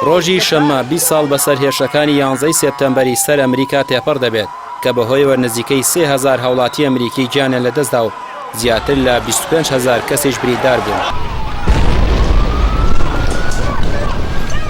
ڕۆژی شەممە 20 ساڵ بەسەر هێرشەکانی 11 سێپتەمبەری سەر ئەمریکا تێپەڕ دەبێت کە بەهۆیەوە نزیکەی 3000 هاوڵاتی ئەمریکی گیانیان لەدەستدا و زیاتر لە 25,000 کەسیش بریندار بوون.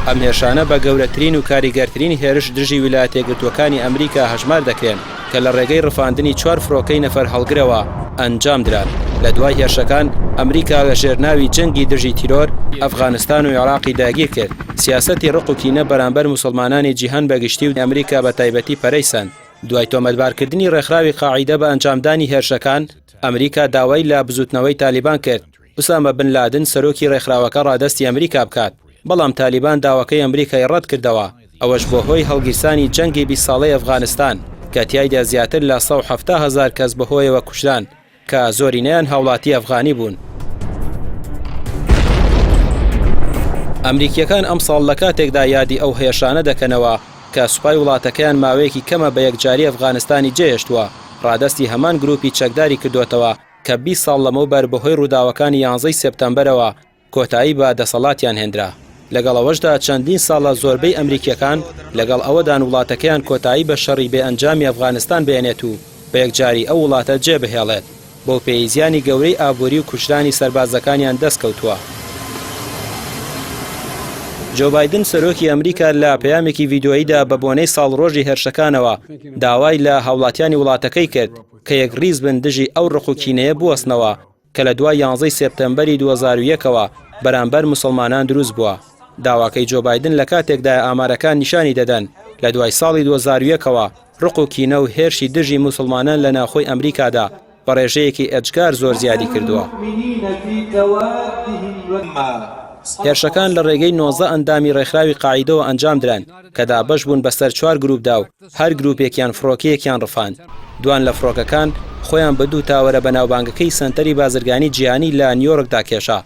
ئەم هێرشانە بە گەورەترین و کاریگەرترین هێرش دژی ویلایەتە یەکگرتووەکانی ئەمریکا هەژمار دەکرێن کە لە ڕێگەی ڕفاندنی 4 فرۆکەی نەفەر هەڵگرەوە ئەنجام دران. لە دوای هێرشەکان ئەمریکا لە ژێرناوی جەنگی دژی تیرۆر ئەفغانستان و عێراقی داگیر کرد. سیاسەتی ڕق و کینە بەرامبەر موسڵمانانی جیهان بەگشتی و ئەمریکا بە تایبەتی پەرەیسان. دوای تۆمەتبارکردنی ڕێکخراوی قاعیدە بە ئەنجامدانی هێرشەکان ئەمریکا داوای لە بزوتنەوەی تالیبان کرد ئوسامە بن لادن سەرۆکی ڕێکخراوەکە ڕادەستی ئەمریکا بکات، بەڵام تالیبان داواکەی ئەمریکای ڕەت کردەوە. ئەوەش بۆ هۆی هەڵگیرسانی جەنگی 20 ساڵەی ئەفغانستان کە تیایدا زیاتر لە 170,000 کەس بەهۆیەوە کوژران کە زۆرینەیان هاوڵاتی ئەفغانی بوون. ئەمریکیەکان ئەم ساڵ لە کاتێکدا یادی ئەو هێرشانە دەکەنەوە کە سوپای وڵاتەکەیان ماوەیەکی کەمە بە یەکجاری ئەفغانستانی جێهێشتووە، ڕادەستی هەمان گروپی چەکداری کردوتەوە کە 20 ساڵ لەمەوبەر بەهۆی ڕووداوەکانی 11 سێپتەمبەرەوە کۆتایی بە دەسەڵاتیان هێنرا. لەگەڵ ئەوەشدا چەندین ساڵە زۆربەی ئەمریکیەکان لەگەڵ ئەوەدان وڵاتەکەیان کۆتایی بە شەڕی بێ ئەنجامی ئەفغانستان بێنێت و بە یەکجاری ئەو وڵاتە جێبهێڵێت. بۆ پێیزیانی گەورەی ئابووری و کوشتانی سەربازەکانیان دەستکەوتووە. جو بایدن سەرۆکی ئەمریکا لە پەیامێکی ڤیدیۆییدا بە بۆنەی ساڵڕۆژی هێرشەکانەوە داوای لە هاوڵاتیانی وڵاتەکەی کرد کە یەکڕیز بن دژی ئەو ڕقوکینەیە بوەستنەوە کە لە دوای 11 سێپتەمبەری 2001ەوە بەرامبەر موسڵمانان دروست بووە. داواکەی جو بایدن لە کاتێکدا ئامارەکان نیشانی دەدەن لە دوای ساڵی 2001ەوە ڕقوکینە و هێرشی دژی موسڵمانان لە ناوخۆی ئەمریکادا بە ڕێژەیەکی ئەجگار زۆر زیادی کردووە. هێرشەکان لە ڕێگەی 19 ئەندامی ڕێکخراوی قاعیدەوە ئەنجام دران کە دابەش بوون بەسەر 4 گروپدا و هەر گروپێکیان فڕۆکەیەکیان ڕفاند. دوان لە فڕۆکەکان خۆیان بە دوو تاوەرە بەناوبانگەکەی سنتەری بازرگانی جیهانی لە نیویۆرکدا کێشا.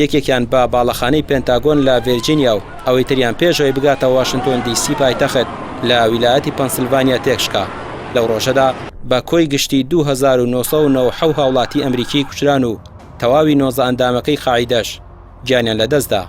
یەکێکیان بە باڵەخانەی پێنتاگۆن لە ڤێرجینیا و ئەوەی تریان پێشەوەی بگاتە واشنتۆن دیسی پایتەخت لە ویلایەتی پەنسیلڤانیا تێکشکا. لەو ڕۆژەدا بە کۆی گشتی 2997 هاوڵاتی ئەمریکی کوژران و تەواوی 19 ئەندامەکەی قاعیدەش گیانیان لەدەستدا.